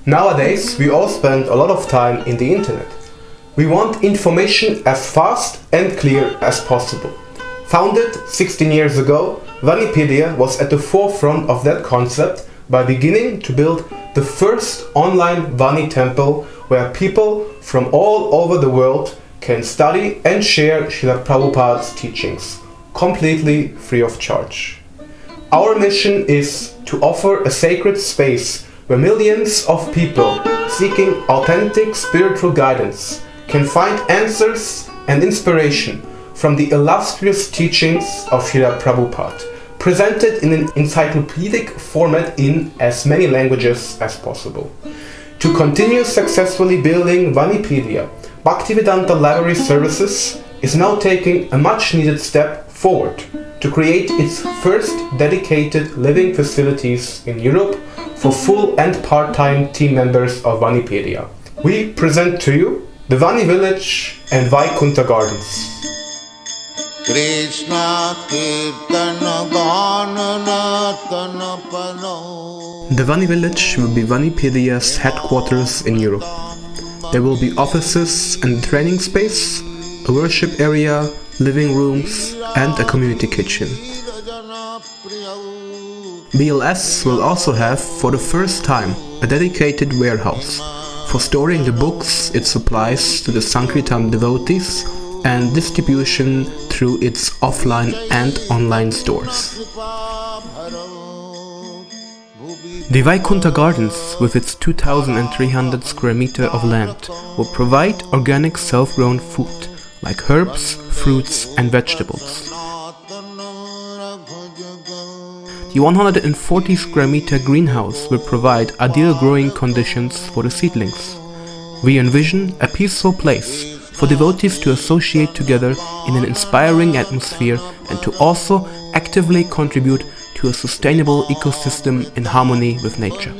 Nowadays, we all spend a lot of time in the internet. We want information as fast and clear as possible. Founded 16 years ago, Vanipedias was at the forefront of that concept by beginning to build the first online Vani temple where people from all over the world can study and share Srila Prabhupada's teachings, completely free of charge. Our mission is to offer a sacred space where millions of people seeking authentic spiritual guidance can find answers and inspiration from the illustrious teachings of Srila Prabhupada, presented in an encyclopedic format in as many languages as possible. To continue successfully building Vanipedias, Bhaktivedanta Library Services is now taking a much needed step forward to create its first dedicated living facilities in Europe for full and part-time team members of Vanipedias. We present to you the Vanivillage and Vaikuntha Gardens. The Vanivillage will be Vanipedias' headquarters in Europe. There will be offices and training space, a worship area, living rooms and a community kitchen. BLS will also have, for the first time, a dedicated warehouse for storing the books it supplies to the Sankirtan devotees and distribution through its offline and online stores. The Vaikuntha Gardens, with its 2,300 square meters of land, will provide organic self-grown food like herbs, fruits and vegetables. The 140 square meter greenhouse will provide ideal growing conditions for the seedlings. We envision a peaceful place for devotees to associate together in an inspiring atmosphere and to also actively contribute to a sustainable ecosystem in harmony with nature.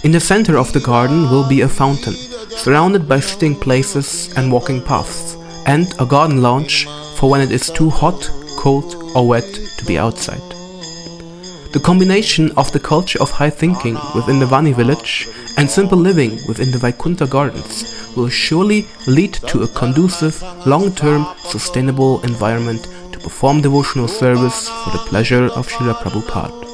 In the center of the garden will be a fountain, surrounded by sitting places and walking paths, and a garden lounge for when it is too hot, cold or wet to be outside. The combination of the culture of high thinking within the Vanivillage and simple living within the Vaikuntha Gardens will surely lead to a conducive, long-term, sustainable environment to perform devotional service for the pleasure of Srila Prabhupada.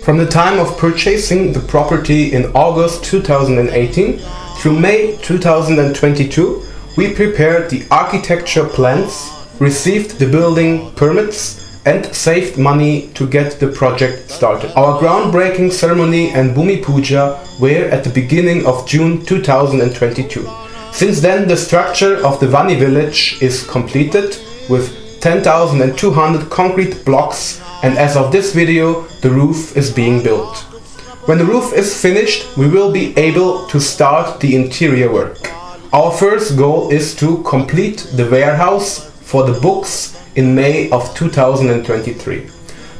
From the time of purchasing the property in August 2018 through May 2022, we prepared the architecture plans, received the building permits and saved money to get the project started. Our groundbreaking ceremony and Bhumi Puja were at the beginning of June 2022. Since then, the structure of the Vanivillage is completed with 10,200 concrete blocks, and as of this video, the roof is being built. When the roof is finished, we will be able to start the interior work. Our first goal is to complete the warehouse for the books in May of 2023.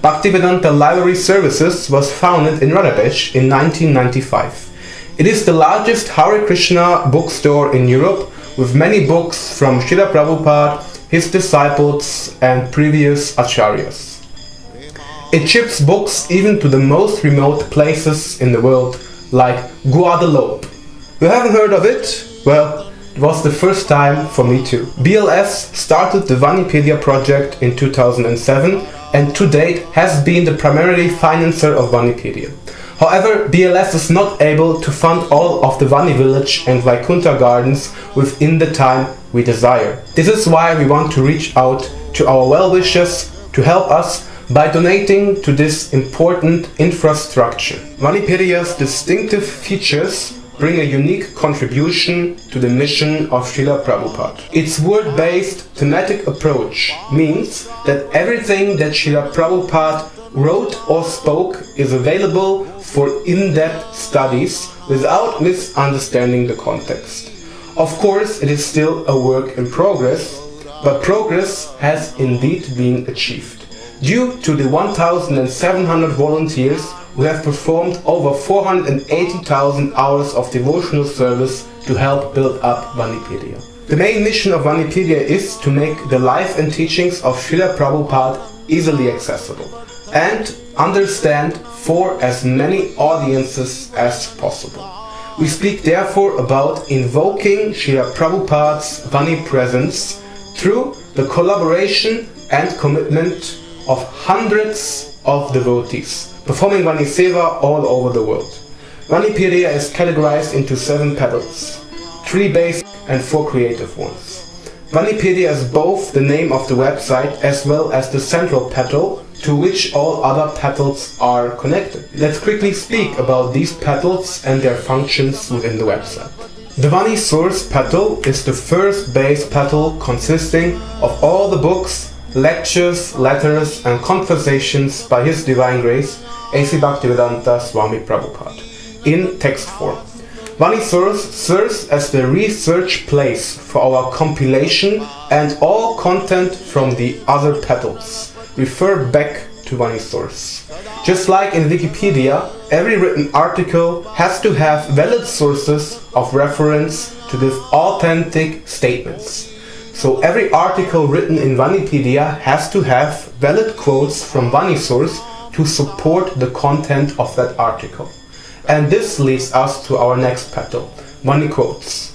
Bhaktivedanta Library Services was founded in Vanipedias in 1995. It is the largest Hare Krishna bookstore in Europe, with many books from Srila Prabhupada, his disciples and previous acharyas. It ships books even to the most remote places in the world, like Guadeloupe. You haven't heard of it? Well, it was the first time for me too. BLS started the Vanipedias project in 2007 and to date has been the primary financer of Vanipedias. However, BLS is not able to fund all of the Vanivillage and Vaikuntha Gardens within the time we desire. This is why we want to reach out to our well-wishers to help us by donating to this important infrastructure. Vanipedias' distinctive features bring a unique contribution to the mission of Srila Prabhupada. Its word-based thematic approach means that everything that Srila Prabhupada wrote or spoke is available for in-depth studies without misunderstanding the context. Of course, it is still a work in progress, but progress has indeed been achieved. Due to the 1,700 volunteers, we have performed over 480,000 hours of devotional service to help build up Vanipedias. The main mission of Vanipedias is to make the life and teachings of Srila Prabhupada easily accessible. and understand for as many audiences as possible. We speak therefore about invoking Srila Prabhupada's Vani presence through the collaboration and commitment of hundreds of devotees, performing Vani Seva all over the world. Vanipedia is categorized into 7 petals, 3 basic and 4 creative ones. Vanipedia is both the name of the website as well as the central petal to which all other petals are connected. Let's quickly speak about these petals and their functions within the website. The Vani source petal is the first base petal consisting of all the books, lectures, letters and conversations by His Divine Grace A.C. Bhaktivedanta Swami Prabhupada in text form. Vani source serves as the research place for our compilation, and all content from the other petals refer back to Vani source. Just like in Wikipedia, every written article has to have valid sources of reference to give authentic statements. So every article written in Vanipedia has to have valid quotes from Vani source to support the content of that article. And this leads us to our next petal, Vani Quotes.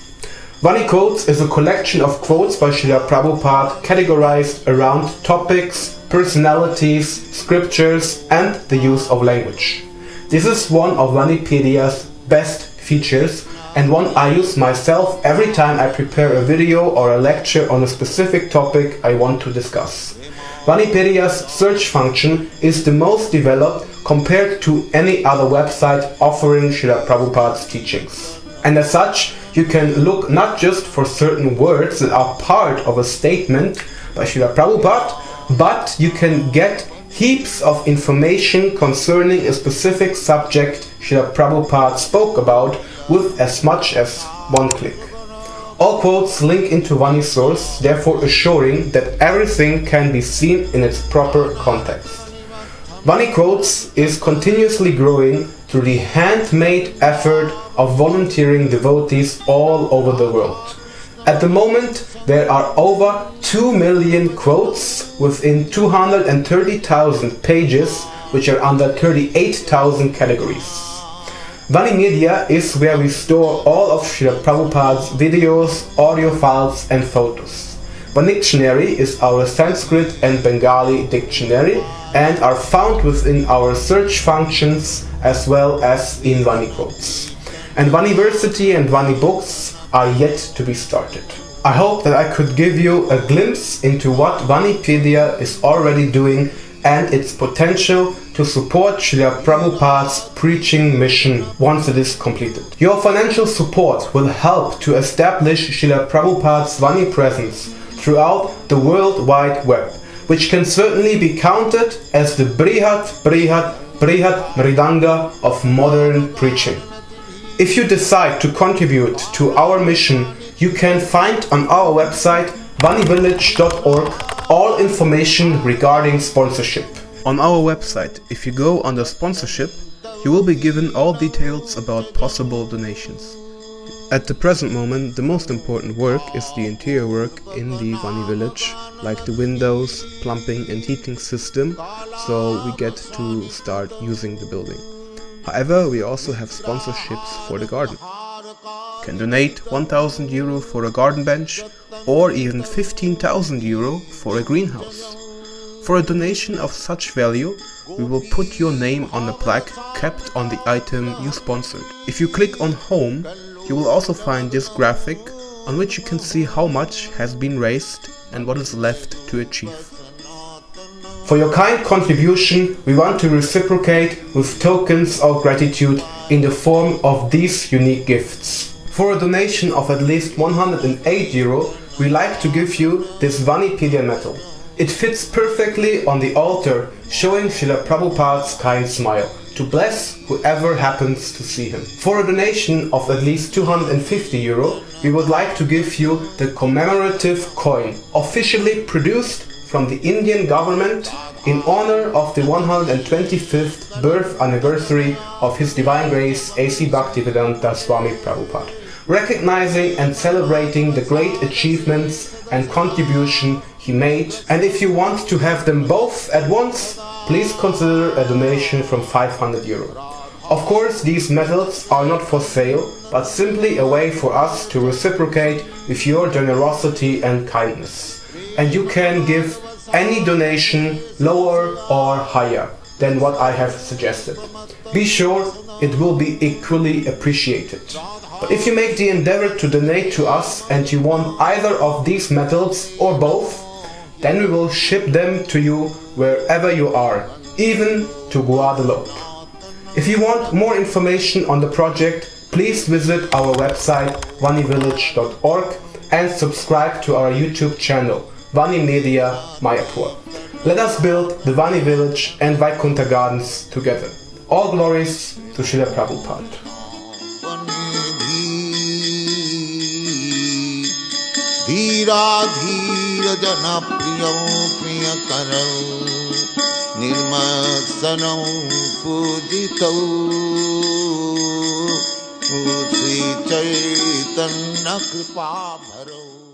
Vani Quotes is a collection of quotes by Srila Prabhupada categorized around topics, personalities, scriptures and the use of language. This is one of Vanipedia's best features and one I use myself every time I prepare a video or a lecture on a specific topic I want to discuss. Vanipedia's search function is the most developed compared to any other website offering Srila Prabhupada's teachings. And as such, you can look not just for certain words that are part of a statement by Srila Prabhupada, but you can get heaps of information concerning a specific subject Srila Prabhupada spoke about with as much as one click. All quotes link into Vani source, therefore assuring that everything can be seen in its proper context. Vani Quotes is continuously growing through the handmade effort of volunteering devotees all over the world. At the moment, there are over 2 million quotes within 230,000 pages, which are under 38,000 categories. Vani Media is where we store all of Srila Prabhupada's videos, audio files and photos. Vanictionary is our Sanskrit and Bengali dictionary and are found within our search functions as well as in Vani Quotes. And Vaniversity and Vani Books are yet to be started. I hope that I could give you a glimpse into what Vanipedia is already doing and its potential to support Srila Prabhupada's preaching mission once it is completed. Your financial support will help to establish Srila Prabhupada's Vani presence throughout the World Wide Web, which can certainly be counted as the Brihat Mridanga of modern preaching. If you decide to contribute to our mission, you can find on our website vanivillage.org all information regarding sponsorship. On our website, if you go under sponsorship, you will be given all details about possible donations. At the present moment, the most important work is the interior work in the Vanivillage, like the windows, plumbing and heating system, so we get to start using the building. However, we also have sponsorships for the garden. You can donate 1,000 euro for a garden bench or even 15,000 euro for a greenhouse. For a donation of such value, we will put your name on a plaque kept on the item you sponsored. If you click on Home, you will also find this graphic on which you can see how much has been raised and what is left to achieve. For your kind contribution, we want to reciprocate with tokens of gratitude in the form of these unique gifts. For a donation of at least 108 euro, we like to give you this Vanipedia medal. It fits perfectly on the altar, showing Srila Prabhupada's kind smile, to bless whoever happens to see him. For a donation of at least 250 euro, we would like to give you the commemorative coin, officially produced from the Indian government in honor of the 125th birth anniversary of His Divine Grace A.C. Bhaktivedanta Swami Prabhupada, recognizing and celebrating the great achievements and contribution he made. And if you want to have them both at once, please consider a donation from 500 euro. Of course, these metals are not for sale, but simply a way for us to reciprocate with your generosity and kindness. And you can give any donation lower or higher than what I have suggested. Be sure it will be equally appreciated. But if you make the endeavor to donate to us and you want either of these metals or both, then we will ship them to you wherever you are, even to Guadeloupe. If you want more information on the project, please visit our website vanivillage.org and subscribe to our YouTube channel Vanipedias Mayapur. Let us build the Vani village and Vaikuntha gardens together. All glories to Srila Prabhupada. धीरा धीर जन प्रिय प्रिय करौ निर्मसनौ पूजितौ श्री चैतन्य कृपा भरौ।